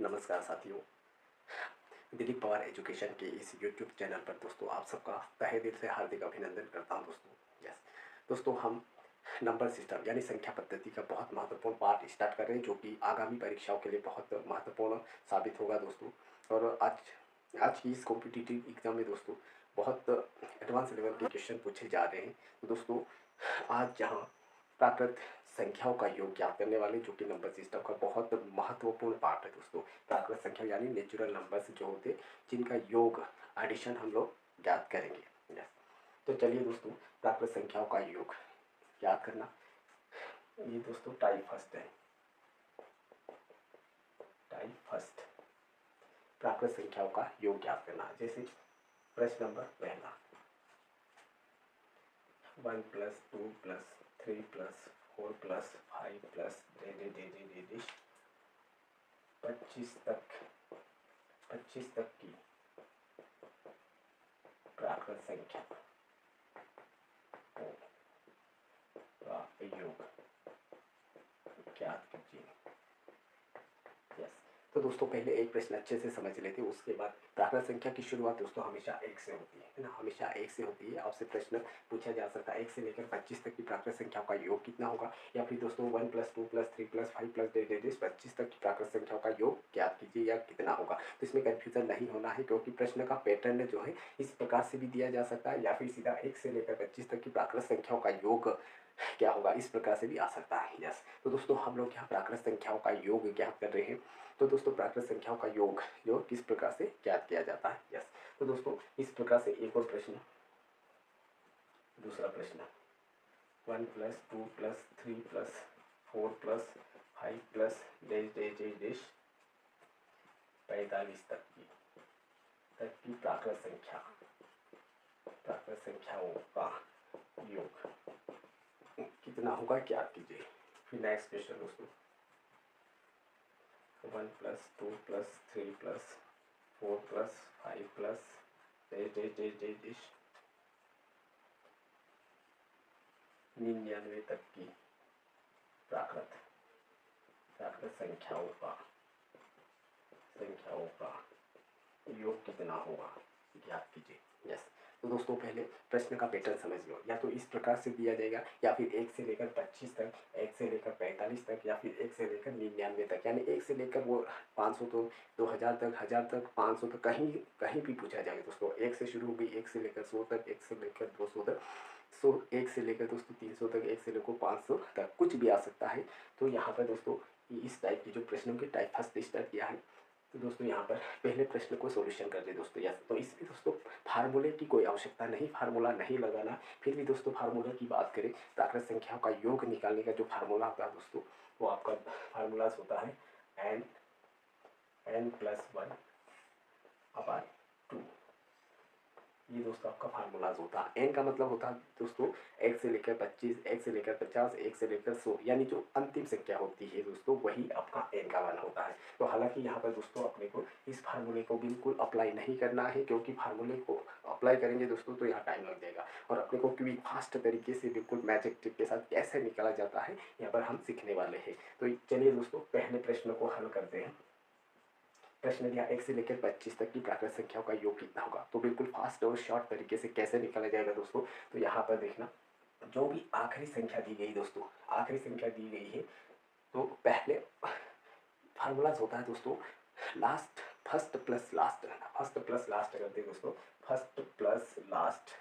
नमस्कार साथियों, दिलीप पवार एजुकेशन के इस यूट्यूब चैनल पर दोस्तों आप सबका तहे दिल से हार्दिक अभिनंदन करता हूं दोस्तों। यस दोस्तों, हम नंबर सिस्टम यानी संख्या पद्धति का बहुत महत्वपूर्ण पार्ट स्टार्ट कर रहे हैं जो कि आगामी परीक्षाओं के लिए बहुत महत्वपूर्ण साबित होगा दोस्तों। और आज आज की इस कॉम्पिटिटिव एग्जाम में दोस्तों बहुत एडवांस लेवल के क्वेश्चन पूछे जा रहे हैं। तो दोस्तों आज जहाँ प्राकृत संख्याओं का योग ज्ञात करने वाले जो कि नंबर सिस्टम का बहुत महत्वपूर्ण पार्ट है दोस्तों। प्राकृत संख्या यानी नेचुरल नंबर्स जो होते जिनका योग एडिशन हम लोग ज्ञात करेंगे। यस, तो चलिए दोस्तों प्राकृत संख्याओं का योग याद करना। ये दोस्तों टाइप फर्स्ट है। टाइप फर्स्ट प्राकृत संख्याओं का योग ज्ञात करना। जैसे प्रश्न नंबर पहला 1 + 2 + 3 + 4 + 5 + 25 तक की प्राकृत संख्या का योग ज्ञात कीजिए। यस, तो दोस्तों पहले एक प्रश्न अच्छे से समझ लेते हैं, उसके बाद प्राकृत संख्या की शुरुआत दोस्तों हमेशा 1 से होती है ना, हमेशा 1 से होती है। आपसे प्रश्न पूछा जा सकता है 1 से लेकर 25 तक की प्राकृत संख्याओं का योग कितना होगा, या फिर दोस्तों 1 + 2 + 3 + 5 + 25 तक की प्राकृत संख्याओं का योग ज्ञात कीजिए या कितना होगा। तो इसमें कन्फ्यूजन नहीं होना है क्योंकि प्रश्न का पैटर्न जो है इस प्रकार से भी दिया जा सकता है, या फिर सीधा 1 से लेकर 25 तक की प्राकृत संख्याओं का योग क्या होगा इस प्रकार से भी आ सकता है। यस, तो दोस्तों हम लोग यहाँ प्राकृत संख्याओं का योग ज्ञात कर रहे हैं। तो दोस्तों प्राकृत संख्याओं का योग जो किस प्रकार से ज्ञात किया जाता है। यस, तो दोस्तों इस प्रकार से एक और प्रश्न, दूसरा प्रश्न 1 + 2 + 3 + 4 + 5 + 45 तक की प्राकृत संख्याओं का योग कितना होगा ज्ञात कीजिए। फिर नेक्स्ट क्वेश्चन दोस्तों 1 + 2 + 3 + 4 + 5 + 99 तक की प्राकृत संख्याओं का योग कितना होगा ज्ञात कीजिए। यस, तो दोस्तों पहले प्रश्न का पैटर्न समझ लो, या तो इस प्रकार से दिया जाएगा या फिर 1 से लेकर 25 तक, 1 से लेकर 45 तक, या फिर 1 से लेकर 99 तक। यानी 1 से लेकर वो 500 तो 2000 तक, 1000 तक, 500 तक, कहीं कहीं भी पूछा जाएगा दोस्तों। 1 से शुरू होगी, 1 से लेकर 100 तक, 1 से लेकर 200 तक, 1 से लेकर दोस्तों 300 तक, 1 से लेकर 500 तक, कुछ भी आ सकता है। तो यहाँ पर दोस्तों इस टाइप की जो प्रश्नों की टाइप फर्स्ट स्टार्ट किया है। तो दोस्तों यहाँ पर पहले प्रश्न को सॉल्यूशन कर दे दोस्तों। यस, तो इसमें दोस्तों फार्मूले की कोई आवश्यकता नहीं, फार्मूला नहीं लगाना। फिर भी दोस्तों फार्मूला की बात करें, प्राकृत संख्याओं का योग निकालने का जो फार्मूला होता है दोस्तों, वो आपका फार्मूलाज होता है n + 1 / 2। ये दोस्तों आपका फार्मूलाज होता है। एन का मतलब होता है दोस्तों 1 से लेकर 25, 1 से लेकर 50, 1 से लेकर 100, यानी जो अंतिम संख्या होती है दोस्तों वही आपका एन का वन होता है। तो हालांकि यहाँ पर दोस्तों अपने को इस फार्मूले को बिल्कुल अप्लाई नहीं करना है, क्योंकि फार्मूले को अप्लाई करेंगे दोस्तों तो यहाँ टाइम लग जाएगा। और अपने को क्योंकि फास्ट तरीके से बिल्कुल मैजिक टिप के साथ कैसे निकाला जाता है यहाँ पर हम सीखने वाले हैं। तो चलिए दोस्तों पहले प्रश्न को हल करते हैं। प्रश्न दिया 1 से लेकर 25 तक की प्राकृत संख्याओं का योग कितना होगा। तो बिल्कुल फास्ट और शॉर्ट तरीके से कैसे निकाला जाएगा दोस्तों, तो यहाँ पर देखना, जो भी आखिरी संख्या दी गई दोस्तों, आखिरी संख्या दी गई है, तो पहले फार्मूलाज होता है दोस्तों फर्स्ट प्लस लास्ट करते हैं दोस्तों। फर्स्ट प्लस लास्ट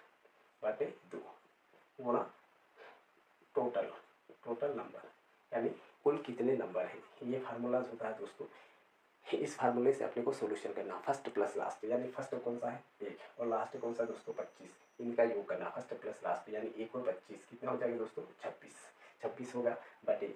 बटे 2 गुणा टोटल नंबर, यानी कुल कितने नंबर हैं। ये फार्मूलाज होता है दोस्तों। इस फार्मूले से अपने को सोल्यूशन करना, फर्स्ट प्लस लास्ट, यानी फर्स्ट कौन सा है 1 और लास्ट कौन सा दोस्तों 25, इनका योग करना। फर्स्ट प्लस लास्ट यानी 1 और 25 कितना हो जाएगा दोस्तों 26 होगा। बटे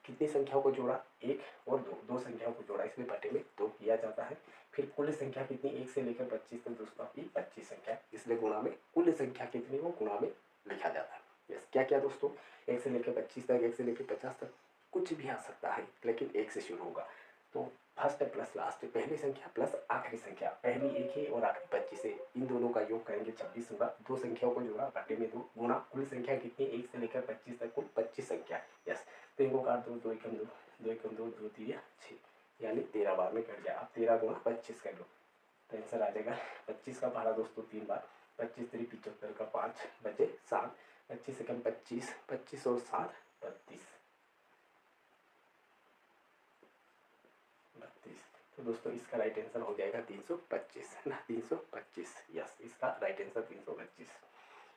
कितनी संख्याओं को जोड़ा, 1 और 2 संख्याओं को जोड़ा, इसमें बटे में 2 किया जाता है। फिर कुल संख्या कितनी 1 से लेकर 25 तक दोस्तों आपकी 25 संख्या, इसलिए गुणा में कुल संख्या कितनी वो गुणा में लिखा जाता है। यस, क्या क्या दोस्तों 1 से लेकर 25 तक, 1 से लेकर 50 तक, कुछ भी आ सकता है लेकिन 1 से शुरू होगा। तो फर्स्ट प्लस लास्ट, पहली संख्या प्लस आखिरी संख्या, पहली 1 है और आखिरी 25 है, इन दोनों का योग करेंगे 26 होगा। 2 संख्याओं को जोड़ा, बटे में 2 गुणा कुल संख्या कितनी 1 से लेकर 25 तक कुल 25 संख्या। यस, तो इनको काट दो, 2 एकम 2, 2 एकम 2, 2 3 6, यानी 13 बार में कट जाए। आप 13 गुणा 25 कर लो तो आंसर आ जाएगा 25 का पहाड़ा दोस्तों 3 बार, 25 3 75 का 5 बचे 7, 25 सेकंड 25, 25 और 7 32, 32। तो दोस्तों इसका राइट आंसर हो जाएगा 325 ना, 325। यस, इसका राइट आंसर 325।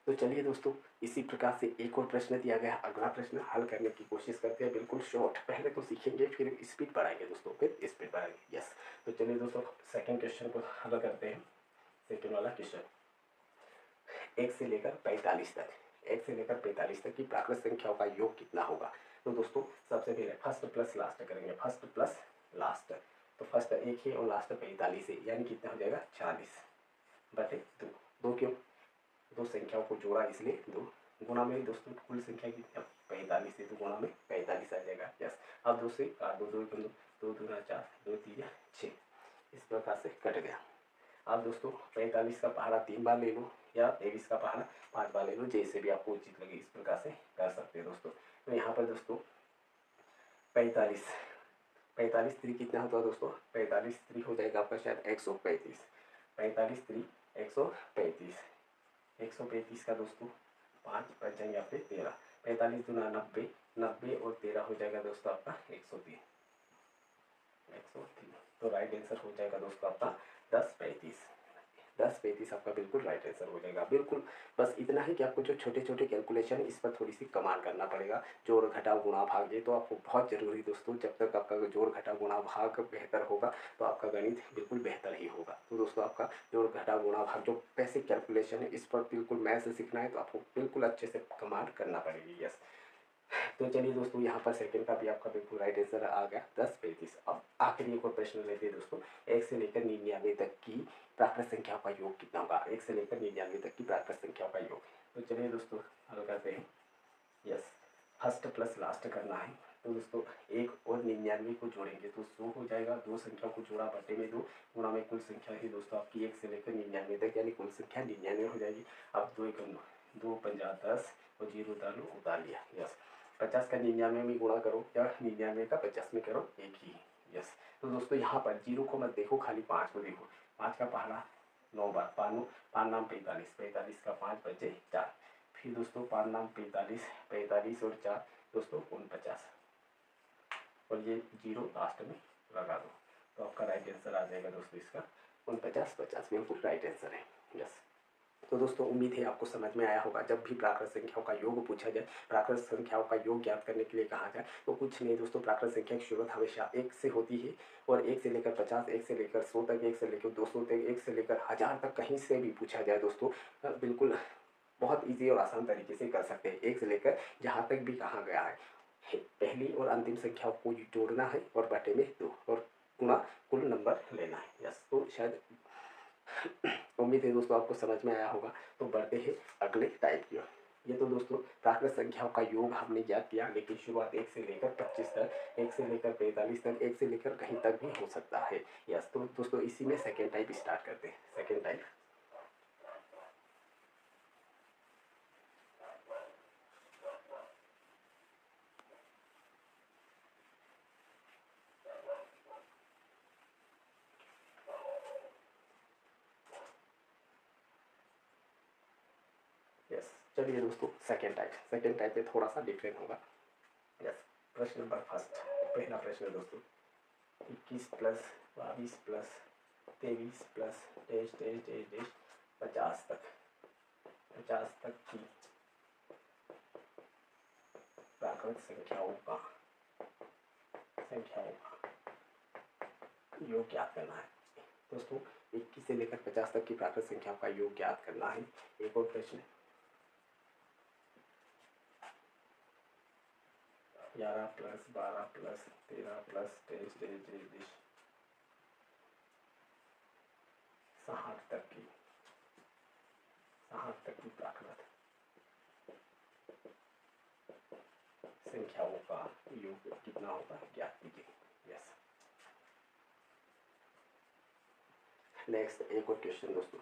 तो चलिए दोस्तों, इसी प्रकार से एक और प्रश्न दिया गया, अगला प्रश्न हल करने की कोशिश करते हैं। बिल्कुल शॉर्ट, पहले तो सीखेंगे फिर स्पीड बढ़ाएंगे दोस्तों, फिर स्पीड बढ़ाएंगे। यस, तो चलिए दोस्तों सेकंड क्वेश्चन को हल करते हैं। सेकंड वाला क्वेश्चन, 1 से लेकर 45 तक, 1 से लेकर 45 तक की प्राकृत संख्याओं का योग कितना होगा। तो दोस्तों सबसे पहले फर्स्ट प्लस लास्ट करेंगे, फर्स्ट प्लस लास्ट। तो फर्स्ट 1 है और लास्ट 45 है, यानी कितना हो जाएगा 40 बटे 2। 2 क्यों, दो संख्याओं को जोड़ा इसलिए 2, गुणा में दोस्तों कुल संख्या कितनी 45 है, तो गुणा में 45 आ जाएगा। यस, अब 2 से काट दो, 2 2 दूना 4, 2 3 6, इस प्रकार से कट गया। अब दोस्तों 45 का पहाड़ा 3 बार ले लो या 23 का पहाड़ा 5 बार ले लो, जैसे भी आपको उचित लगे इस प्रकार से कर सकते हैं दोस्तों। तो यहाँ पर दोस्तों 45, 45 3 कितना होता है दोस्तों, 45 3 हो जाएगा आपका शायद 135, 45 3 135, 135 का दोस्तों 5 बच जाएंगे आपके 13, 45 दूना 90, 90 और 13 हो जाएगा दोस्तों आपका 103, 103। तो राइट आंसर हो जाएगा दोस्तों आपका 1035, 1035 आपका बिल्कुल राइट आंसर हो जाएगा। बिल्कुल बस इतना ही कि आपको जो छोटे छोटे कैलकुलेशन है इस पर थोड़ी सी कमाल करना पड़ेगा। जोड़ घटा गुणा भाग, ये तो आपको बहुत जरूरी दोस्तों, जब तक आपका जोड़ घटा गुणा भाग बेहतर होगा तो आपका गणित बिल्कुल बेहतर ही होगा। तो दोस्तों आपका जोड़ घटा गुणा भाग जो बेसिक कैलकुलेशन है इस पर बिल्कुल मैथ से सीखना है, तो आपको बिल्कुल अच्छे से कमाल करना पड़ेगी। यस, तो चलिए दोस्तों यहाँ पर सेकंड का भी आपका बिल्कुल राइट आंसर आ गया 1035। अब आखिरी एक और प्रश्न लेते हैं दोस्तों, 1 से लेकर 99 तक की प्राकृत संख्याओं का योग कितना होगा। 1 से लेकर 99 तक की प्राकृत संख्याओं का योग। तो चलिए दोस्तों हल करते हैं। यस, फर्स्ट प्लस लास्ट करना है। तो दोस्तों 1 और 99 को जोड़ेंगे तो 100 हो जाएगा, दो संख्या को जोड़ा बटे में 2 गुणा में कुल संख्या है दोस्तों आपकी 1 से लेकर 99 तक, यानी कुल संख्या 99 हो जाएगी। अब 2 1 2 50 10 और 0 उतार लो, उतार लिया। यस, 50 का 99 में गुणा करो या 99 का 50 में करो, एक ही। यस, तो दोस्तों यहाँ पर 0 को मत देखो, खाली 5 को देखो। 5 का पहाड़ा 9 बार, 5 नाम 45, 45 का 5 बचे 4, फिर दोस्तों 5 नाम 45, 45 और 4 दोस्तों 49, और ये 0 लास्ट में लगा दो, तो आपका राइट आंसर आ जाएगा दोस्तों इसका 49 50, बिल्कुल राइट आंसर है। यस, तो दोस्तों उम्मीद है आपको समझ में आया होगा। जब भी प्राकृत संख्याओं का योग पूछा जाए, प्राकृत संख्याओं का योग ज्ञात करने के लिए कहा जाए, तो कुछ नहीं दोस्तों, प्राकृत संख्या की शुरुआत हमेशा 1 से होती है, और 1 से लेकर 50, 1 से लेकर 100 तक, 1 से लेकर 200 तक, 1 से लेकर 1000 तक, कहीं से भी पूछा जाए दोस्तों बिल्कुल बहुत ईजी और आसान तरीके से कर सकते हैं। 1 से लेकर जहाँ तक भी कहा गया है, पहली और अंतिम संख्याओं को जोड़ना है और बटे में 2 और गुणा कुल नंबर लेना है। यस, तो शायद उम्मीद है दोस्तों आपको समझ में आया होगा। तो बढ़ते हैं अगले टाइप की ओर। ये तो दोस्तों प्राकृत संख्याओं का योग हमने ज्ञात किया, लेकिन शुरुआत 1 से लेकर 25 तक, 1 से लेकर 45 तक, 1 से लेकर कहीं तक भी हो सकता है। यस, तो दोस्तों इसी में सेकेंड टाइप स्टार्ट करते हैं। सेकेंड टाइप, यस चलिए दोस्तों सेकेंड टाइप, सेकेंड टाइप में थोड़ा सा डिफरेंट होगा। यस, प्रश्न नंबर फर्स्ट, पहला प्रश्न दोस्तों, 21 plus 22 plus 23 plus dash dash dash dash 50 तक, 50 तक की प्राकृत संख्याओं का योग ज्ञात करना है। दोस्तों 21 से लेकर 50 तक की प्राकृत संख्याओं का योग ज्ञात करना है। एक और प्रश्न, 11 plus 12 plus 13 plus dash dash dash dash 60 तक की, 60 तक की प्राकृत संख्याओं का योग कितना होगा ज्ञात कीजिए। यस, नेक्स्ट एक और क्वेश्चन दोस्तों,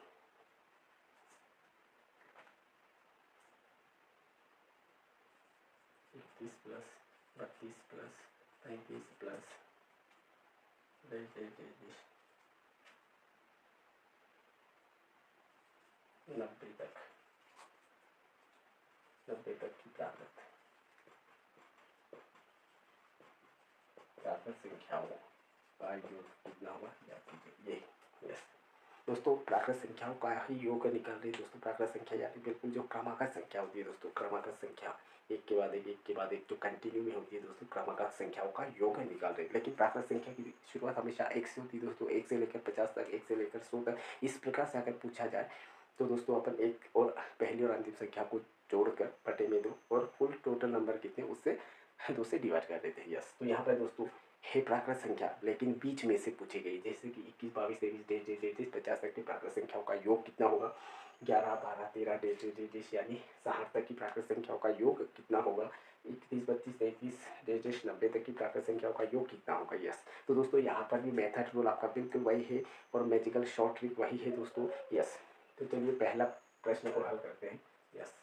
21 प्लस 32 प्लस 35 प्लस नब्बे तक, नब्बे तक की प्राकृत संख्याओं का योग कितना हुआ ये। यस दोस्तों, प्राकृत संख्याओं का ही योग निकाल रही है दोस्तों। प्राकृत संख्या यानी बिल्कुल जो क्रमागत संख्या होती है दोस्तों, क्रमागत संख्या एक के बाद एक के बाद एक जो कंटिन्यू में होती है दोस्तों, क्रमागत संख्याओं का योग निकाल रही है। लेकिन प्राकृत संख्या की शुरुआत हमेशा एक से होती है दोस्तों, एक से लेकर 50 तक, एक से लेकर 100 तक। इस प्रकार से अगर पूछा जाए तो दोस्तों अपन एक और पहली और अंतिम संख्या को जोड़कर बटे में दो और कुल टोटल नंबर कितने उससे 2 से डिवाइड कर देते हैं। यस, तो यहाँ पर दोस्तों है प्राकृत संख्या, लेकिन बीच में से पूछी गई, जैसे कि 21, 22, 23, 33, 50 तक की प्राकृत संख्याओं का योग कितना होगा। 11, 12, 13, 33 यानी 60 तक की प्राकृत संख्याओं का योग कितना होगा। 31, 32, 33, 90 तक की प्राकृत संख्याओं का योग कितना होगा। यस, तो दोस्तों यहाँ पर भी मेथड रूल आपका बिल्कुल वही है और मैजिकल शॉर्ट ट्रिक वही है दोस्तों। यस, तो चलिए पहला प्रश्न को हल करते हैं। यस,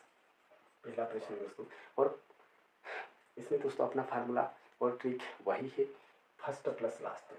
पहला प्रश्न दोस्तों, और इसमें दोस्तों अपना फार्मूला और ट्रिक वही है, first plus last.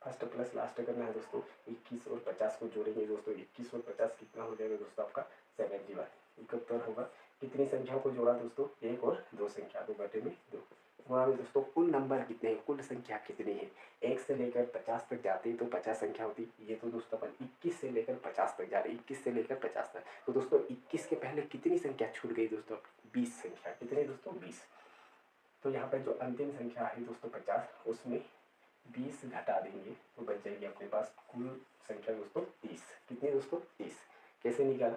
First plus last करना है दोस्तों। 21 और 50 को जोड़ेंगे दोस्तों, 21 और 50 कितना हो जाएगा दोस्तों आपका 71, 71 होगा। कितनी संख्याओं को जोड़ा दोस्तों, एक और दो संख्या, 2 बटे में 2। वहाँ में दोस्तों कुल नंबर कितने हैं, कुल संख्या कितनी है। 1 से लेकर 50 तक जाती तो 50 संख्या होती। ये तो दोस्तों अपन 21 से लेकर 50 तक जा रहे, 21 से लेकर 50 तक। तो दोस्तों 21 के पहले कितनी संख्या छूट गई दोस्तों, 20 संख्या। कितनी दोस्तों, 20। तो यहाँ पर जो अंतिम संख्या है दोस्तों 50, उसमें 20 घटा देंगे तो बच जाएगी अपने पास कुल संख्या दोस्तों 30। कितनी दोस्तों, 30। कैसे निकाला,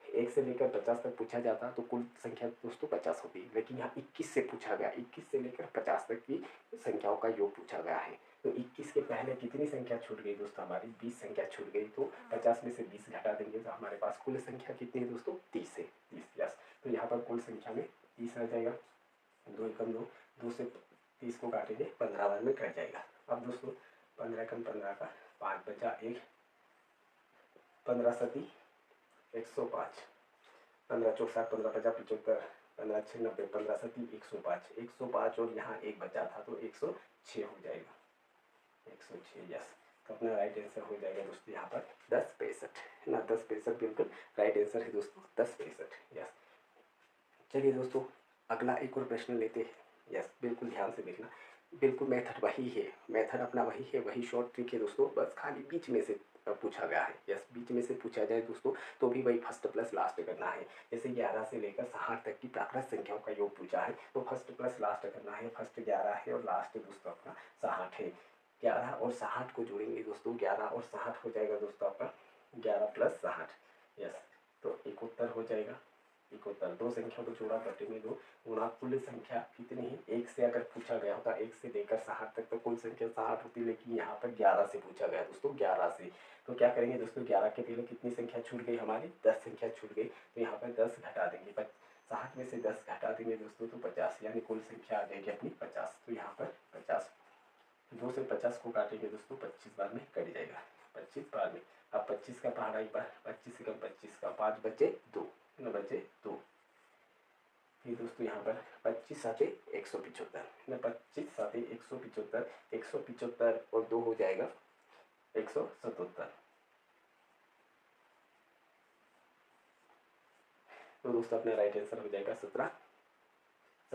1 से लेकर 50 तक पूछा जाता तो कुल संख्या दोस्तों 50 होती, लेकिन यहाँ 21 से पूछा गया, 21 से लेकर 50 तक की संख्याओं का योग पूछा गया है। तो 21 के पहले कितनी संख्या छूट गई दोस्तों, हमारी 20 संख्या छूट गई। तो 50 में से 20 घटा देंगे तो हमारे पास कुल संख्या कितनी है दोस्तों, 30 है, 30। यस, तो यहाँ पर कुल संख्या में 30 आ जाएगा। 2 एकम 2, 2 से 30 को काटेंगे 15 बार में कट जाएगा। अब दोस्तों 15 कम 15 का 5 बचा 1, 15 सती 105, 15 चौक 60, 15 50 75, 15 6 90, 15 सती 105, 105 और यहाँ एक बचा था तो 106 हो जाएगा, 106। यस, तो अपना राइट आंसर हो जाएगा दोस्तों यहाँ पर 10 65 ना, 10 65 बिल्कुल राइट आंसर है दोस्तों, 10 65। यस, चलिए दोस्तों अगला एक और प्रश्न लेते हैं। यस, बिल्कुल ध्यान से देखना, बिल्कुल मेथड वही है, मेथड अपना वही है, वही शॉर्ट ट्रिक है दोस्तों, बस खाली बीच में से पूछा गया है। यस, बीच में से पूछा जाए दोस्तों तो भी वही फर्स्ट प्लस लास्ट करना है। जैसे 11 से लेकर 60 तक की प्राकृत संख्याओं का योग पूछा है तो फर्स्ट प्लस लास्ट करना है। फर्स्ट 11 है और लास्ट दोस्तों अपना 60 है। 11 और 60 को जोड़ेंगे दोस्तों, 11 और 60 हो जाएगा दोस्तों आपका 11 प्लस 60। यस, तो 71 हो जाएगा। 71, दो संख्या को जोड़ा बटे में 2 गुणा कुल संख्या कितनी है। 1 से अगर पूछा गया होता, 1 से लेकर 60 तक तो कुल संख्या 60 होती, लेकिन यहाँ पर 11 से पूछा गया दोस्तों, 11 से। तो क्या करेंगे दोस्तों, 11 के पहले कितनी संख्या छूट गई हमारी, 10 संख्या छूट गई। तो यहाँ पर 10 घटा देंगे, 60 में से 10 घटा देंगे दोस्तों तो 50, यानी कुल संख्या आ जाएगी अपनी 50। तो यहाँ पर 50, 2 से 50 को काटेंगे दोस्तों 25 बार में कट जाएगा, 25 बार में। अब 25 का पहाड़ा एक बार, 25 से कम 25 का 5 बचे 2, न बचे 2। फिर दोस्तों यहाँ पर 25 साथे 175, न 25 साथे 175, 175 और 2 हो जाएगा 177। तो दोस्तों अपना राइट आंसर हो जाएगा 17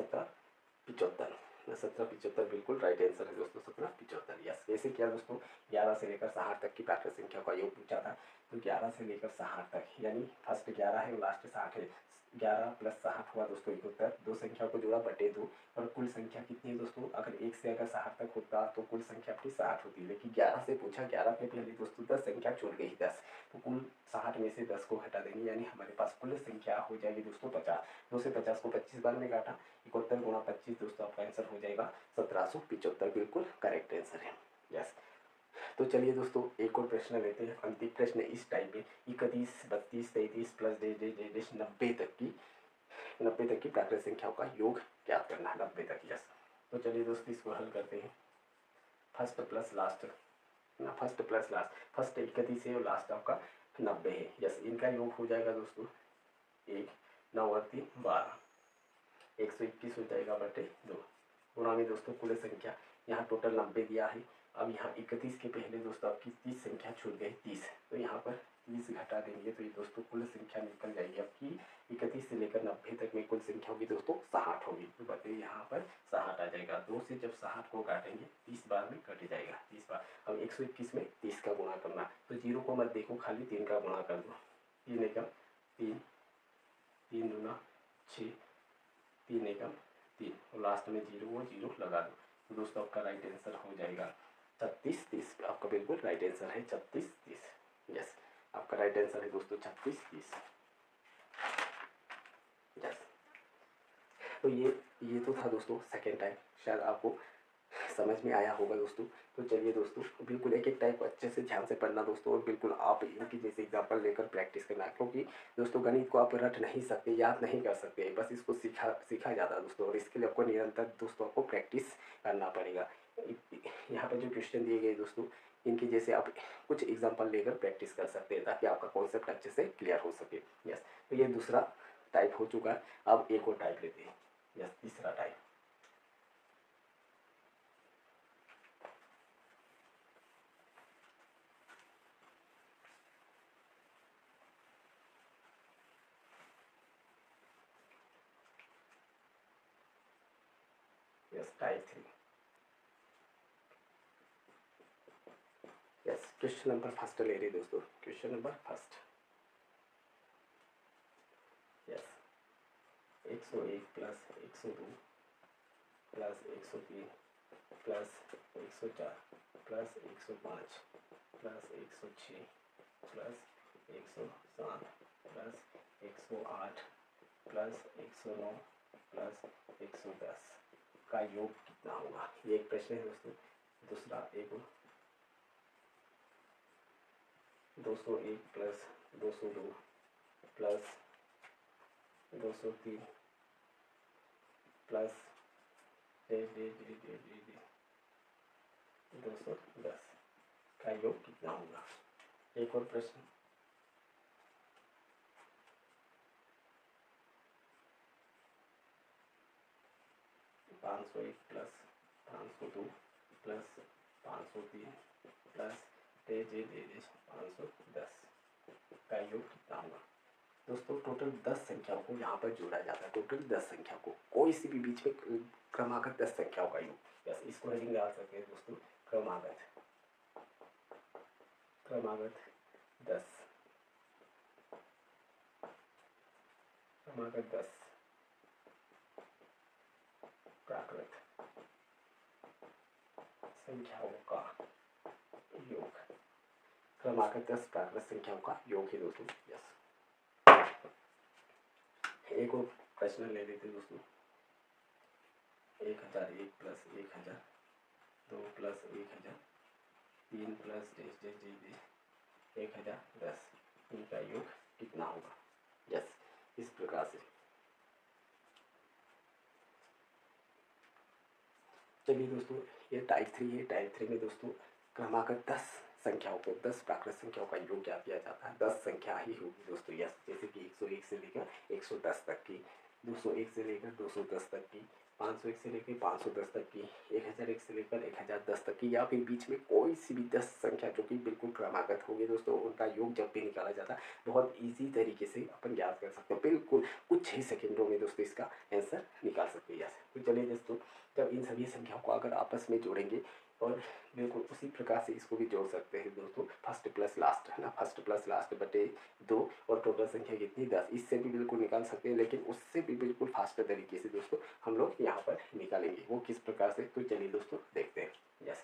75। 1775 बिल्कुल राइट आंसर है दोस्तों, 1775। यस, कैसे किया दोस्तों, 11 से लेकर 60 तक की प्राकृत संख्या का योग पूछा था। तो 11 से लेकर 60 तक, यानी फर्स्ट 11 है और लास्ट 60 है। 11 प्लस 60 हुआ दोस्तों 71, दो संख्या को जोड़ा बटे 2 और कुल संख्या कितनी है दोस्तों, अगर 1 से अगर 60 तक होता तो कुल संख्या अपनी 60 होती, लेकिन 11 से पूछा, 11 के पहले दोस्तों 10 संख्या छूट गई, 10। तो कुल 60 में से 10 को हटा देंगे, यानी हमारे पास कुल संख्या हो जाएगी दोस्तों 50। 2 से 50 को 25 बार में काटा, 71 गुणा 25 दोस्तों आपका आंसर हो जाएगा 1775, बिल्कुल करेक्ट आंसर है। यस, तो चलिए दोस्तों एक और प्रश्न लेते हैं, अंतिम प्रश्न इस टाइप में 31, 32, 33 प्लस 90 तक की, 90 तक की प्राकृत संख्याओं का योग ज्ञात करना है, 90 तक। यस, तो चलिए दोस्तों इसको हल करते हैं। फर्स्ट प्लस लास्ट ना, फर्स्ट प्लस लास्ट, फर्स्ट 31 है और लास्ट आपका 90 है। यस, इनका योग हो जाएगा दोस्तों 1, 9 और 3 12, 121 हो जाएगा बटे 2 गुणा में दोस्तों कुल संख्या, यहाँ टोटल 90 दिया है, अब यहाँ 31 के पहले दोस्तों आपकी 30 संख्या छूट गई 30, तो यहाँ पर 30 घटा देंगे तो ये दोस्तों कुल संख्या निकल जाएगी आपकी 31 से लेकर 90 तक में कुल संख्या होगी दोस्तों 60 होगी। तो बताइए यहाँ पर 60 आ जाएगा। 2 से जब 60 को काटेंगे 30 बार में कट जाएगा 30 बार। अब 121 में 30 का गुणा करना, तो 0 को मत देखो, खाली 3 का गुणा कर दो। 3 एकम 3, 3 दूना 6, 3 एकम 3, और लास्ट में 0 वो 0 लगा दो। तो दोस्तों आपका राइट आंसर हो जाएगा 36 30। आपका बिल्कुल राइट आंसर है 36 30। यस, आपका राइट आंसर है दोस्तों 36 30। यस, तो ये तो था दोस्तों सेकेंड टाइप, शायद आपको समझ में आया होगा दोस्तों। तो चलिए दोस्तों, बिल्कुल एक एक टाइप अच्छे से ध्यान से पढ़ना दोस्तों, और बिल्कुल आप इनकी जैसे एग्जांपल लेकर प्रैक्टिस करना, क्योंकि दोस्तों गणित को आप रट नहीं सकते, याद नहीं कर सकते, बस इसको सीखा जाता है दोस्तों, और इसके लिए आपको निरंतर दोस्तों आपको प्रैक्टिस करना पड़ेगा। यहाँ पर जो क्वेश्चन दिए गए दोस्तों, इनकी जैसे आप कुछ एग्जाम्पल लेकर प्रैक्टिस कर सकते हैं, ताकि आपका कॉन्सेप्ट अच्छे से क्लियर हो सके। यस, तो ये दूसरा टाइप हो चुका है। अब एक और टाइप लेते हैं। यस, तीसरा type. Yes, type 3। Yes, question number first ले रहे दोस्तों, question number first. Yes, 101 plus 102 plus 103 plus 104 plus 105 plus 106 plus 107 plus 108 plus 109 plus 110 का योग कितना होगा? ये एक प्रश्न है दोस्तों। दूसरा एक 201 प्लस 202 प्लस 203 प्लस 210 का योग कितना होगा? एक और प्रश्न। 501 प्लस 502 प्लस 503 प्लस 510 का योग कितना होगा? दोस्तों टोटल 10 संख्याओं को यहाँ पर जोड़ा जाता है। टोटल 10 संख्या को, कोई सी भी बीच में क्रमागत 10 संख्याओं का योग। यस, इसको हेडिंग डाल सकते हैं दोस्तों, क्रमागत 10, क्रमागत 10 प्राकृत संख्याओं का योग। क्रमागत 10 प्राकृत संख्याओं का योग है दोस्तों। यस, एक और प्रश्न ले लेते दोस्तों। 1001 प्लस 1000 2 प्लस 1000 3 प्लस 1010 इनका योग कितना होगा? यस, इस प्रकार से। चलिए दोस्तों, ये टाइप 3 है। टाइप 3 में दोस्तों क्रमागत 10 संख्याओं को, 10 प्राकृत संख्याओं का योग क्या किया जाता है? 10 संख्या ही होगी दोस्तों। यस, जैसे कि 101 से लेकर 110 तक की, 201 से लेकर 210 तक की, 501 से लेकर 510 तक की, 1001 से लेकर 1010 तक की, या फिर बीच में कोई सी भी 10 संख्या जो कि बिल्कुल क्रमागत होगी दोस्तों, उनका योग जब भी निकाला जाता है बहुत ईजी तरीके से अपन याद कर सकते हैं। बिल्कुल कुछ ही सेकेंडों में दोस्तों इसका आंसर निकाल सकते हैं। तो चलिए दोस्तों, जब इन सभी संख्याओं को अगर आपस में जोड़ेंगे, और बिल्कुल उसी प्रकार से इसको भी जोड़ सकते हैं दोस्तों, फर्स्ट प्लस लास्ट है ना, फर्स्ट प्लस लास्ट बटे 2, और टोटल संख्या कितनी 10, इससे भी बिल्कुल निकाल सकते हैं, लेकिन उससे भी बिल्कुल फास्ट तरीके से दोस्तों हम लोग यहाँ पर निकालेंगे। वो किस प्रकार से, तो चलिए दोस्तों देखते हैं। यस,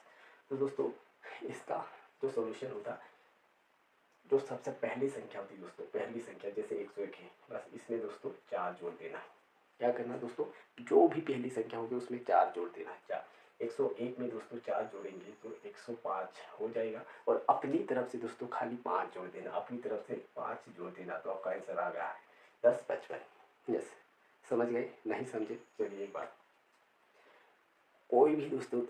तो दोस्तों इसका जो सोल्यूशन होता, जो सबसे पहली संख्या होती है दोस्तों, पहली संख्या जैसे 101 है, बस इसमें दोस्तों 4 जोड़ देना है। क्या करना दोस्तों, जो भी पहली संख्या होगी उसमें 4 जोड़ देना है। 4, 101 में दोस्तों 4 जोड़ेंगे तो 105 हो जाएगा, और अपनी तरफ से दोस्तों खाली 5 जोड़ देना, अपनी तरफ से 5 जोड़ देना, तो आपका आंसर आ गया है 1055। यस, समझ गए? नहीं समझे? चलिए एक बार, कोई भी दोस्तों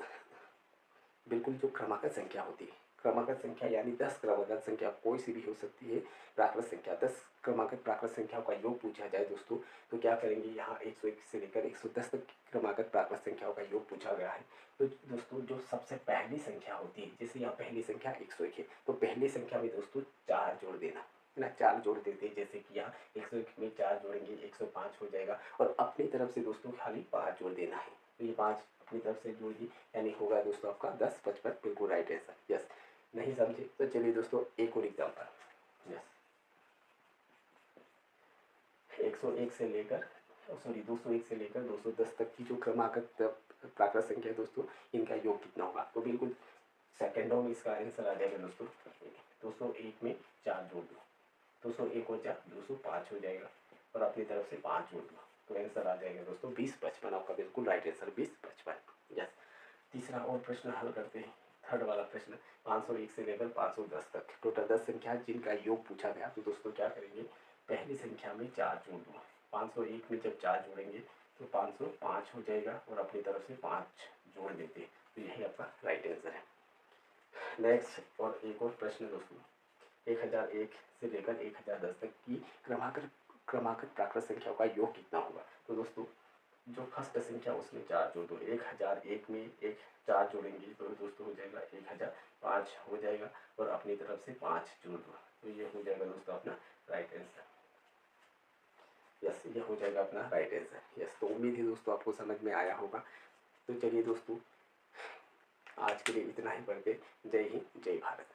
बिल्कुल जो क्रमागत संख्या होती है, क्रमागत संख्या यानी 10 क्रमागत संख्या कोई सी भी हो सकती है। प्राकृत संख्या 10 क्रमागत प्राकृत संख्याओं का योग पूछा जाए दोस्तों, तो क्या करेंगे, यहाँ 101 से लेकर 110 तक क्रमागत प्राकृत संख्याओं का योग पूछा गया है। तो दोस्तों जो सबसे पहली संख्या होती है, जैसे यहाँ पहली संख्या 101 है, तो पहली संख्या में दोस्तों 4 जोड़ देना है ना, 4 जोड़ देते हैं। जैसे कि यहाँ 101 में 4 जोड़ेंगे 105 हो जाएगा, और अपनी तरफ से दोस्तों खाली 5 जोड़ देना है। तो ये 5 अपनी तरफ से जोड़ दी, यानी होगा दोस्तों आपका 10, 55 बिल्कुल राइट आंसर। यस, नहीं समझे तो चलिए दोस्तों एक और एग्जाम्पल। यस, 101 से लेकर 201 से लेकर 210 तक की जो क्रमागत प्राकृत संख्या है दोस्तों, इनका योग कितना होगा, तो बिल्कुल सेकेंडों में इसका आंसर आ जाएगा दोस्तों। 201 में 4 जोड़ दो, 201 और 4 205 हो जाएगा, और अपनी तरफ से 5 जोड़ दो, तो आंसर आ जाएगा दोस्तों 2055। आपका बिल्कुल राइट आंसर 2055। यस, तीसरा और प्रश्न हल करते हैं। थर्ड वाला प्रश्न, 501 से लेकर 510 तक टोटल 10 संख्या जिनका योग पूछा गया। तो दोस्तों क्या करेंगे, पहली संख्या में 4 जोड़ दो, 501 में जब 4 जोड़ेंगे तो 505 हो जाएगा, और अपनी तरफ से 5 जोड़ देते हैं, तो यही आपका राइट आंसर है। नेक्स्ट और एक और प्रश्न दोस्तों, 1001 से लेकर 1010 तक की क्रमागत प्राकृत संख्याओं का योग कितना होगा। तो दोस्तों जो फर्स्ट संख्या उसमें 4 जोड़ दो, 1001 में 4 जोड़ेंगे तो दोस्तों हो जाएगा 1005 हो जाएगा, और अपनी तरफ से 5 जोड़ दो, तो ये हो जाएगा दोस्तों अपना राइट आंसर। यस, ये हो जाएगा अपना राइट आंसर। यस, तो उम्मीद है दोस्तों आपको समझ में आया होगा। तो चलिए दोस्तों आज के लिए इतना ही पढ़ते। जय हिंद, जय भारत।